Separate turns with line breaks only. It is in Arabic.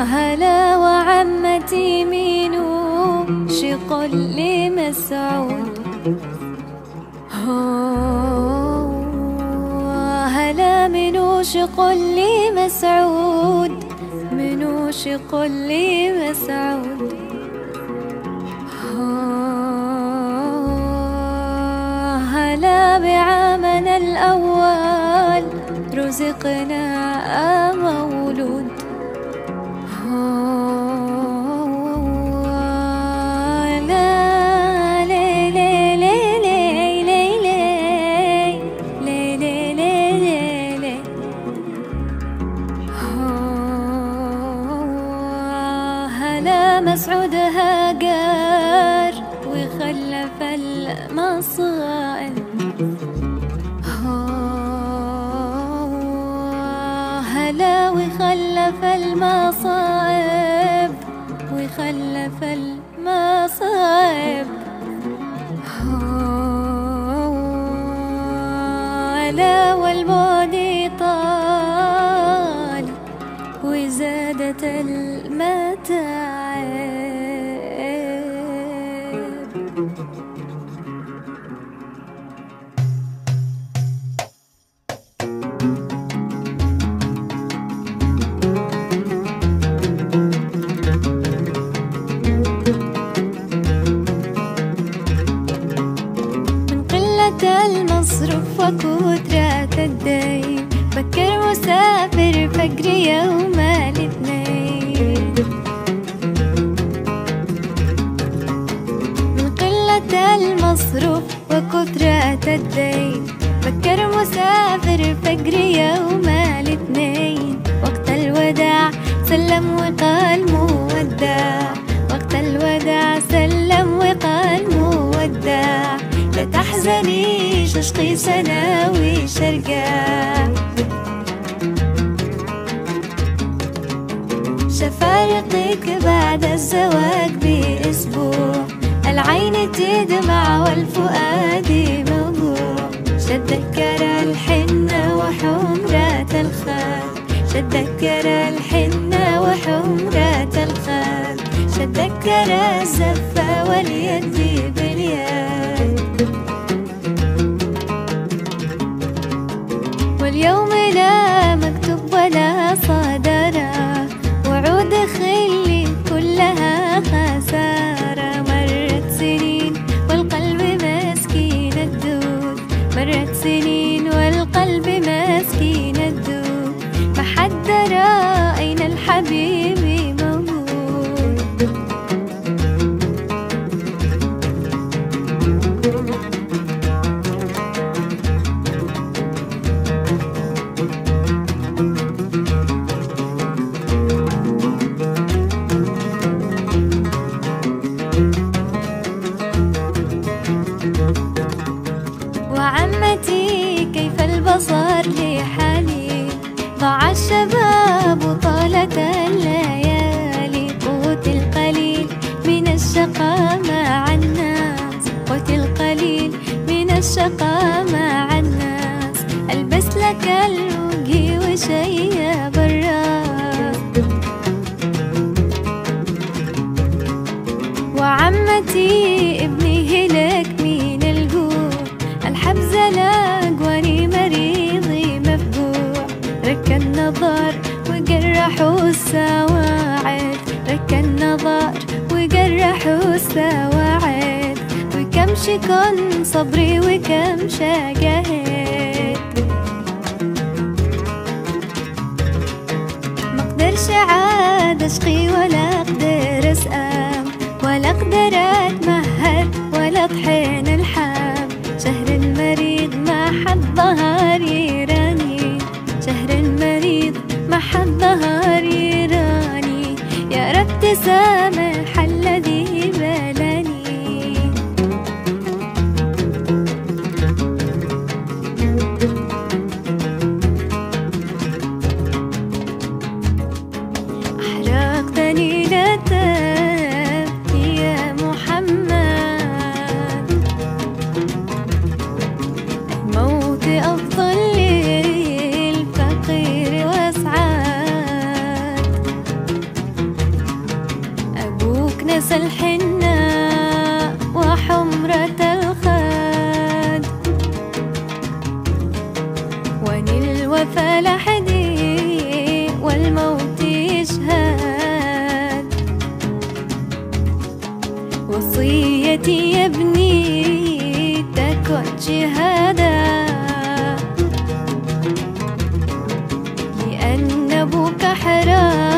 هلا وعمتي مينو شقل لي مسعود. هلا منو شقل لي مسعود، منو شقل لي مسعود. هلا بعامنا الأول رزقنا مولود. هلا مسعود هاجر وخلف المصائب. هلا وخلف المصائب وخلف المصائب. هلا والبعد طال وزادت المتاعب. المصروف وكثرة الدين فكر مسافر فجر يوم الاثنين. من قلة المصروف وكثرة الدين فكر مسافر فجر يوم الاثنين. وقت الوداع سلم وقال مودع، وقت الوداع سلم وقال مودع. لا تحزنيش اشقي سناوي شرقة، شفارقك بعد الزواج بأسبوع. العين تدمع والفؤاد موجوع. شتذكر الحنة وحمرة الخال، شتذكر الحنة وحمرة الخال. شتذكر الزفة واليد باليد. واليوم لا مكتوب ولا صدرة، وعود خلي كلها خسارة. مرت سنين والقلب مسكين الدود، مرت سنين والقلب مسكين الدود. ما حد درى أين الحبيب موجود. وعمتي كيف البصر لحالي، ضاع الشباب وطالت الليالي. قوت القليل من الشقا مع الناس، قوت القليل من الشقا مع الناس. البس لك الوجه وشيب الراس. وعمتي ابني هلك من الجوع، الحبز لاق واني مريضي مفجوع. رك النظر وجرحوا السواعد، رك النظر وجرحوا السواعد. وكم شكن صبري وكم شجاهد. مقدرش عاد اشقي ولا اقدر اسقام، ولا اقدر اتمهد ولا اطحن الحام. شهر المريض ما حد ظهر يراني، شهر المريض ما حد ظهر يراني. يا رب تسامح الذي بلاني. أحرقتني لا تبكي يا محمد، الموت أفضل للفقير وأسعد. نسى الحنة وحمرة الخد، وللوفا لحدي والموت يشهد. وصيتي يا ابني تكن شهادة، لأن أبوك حرام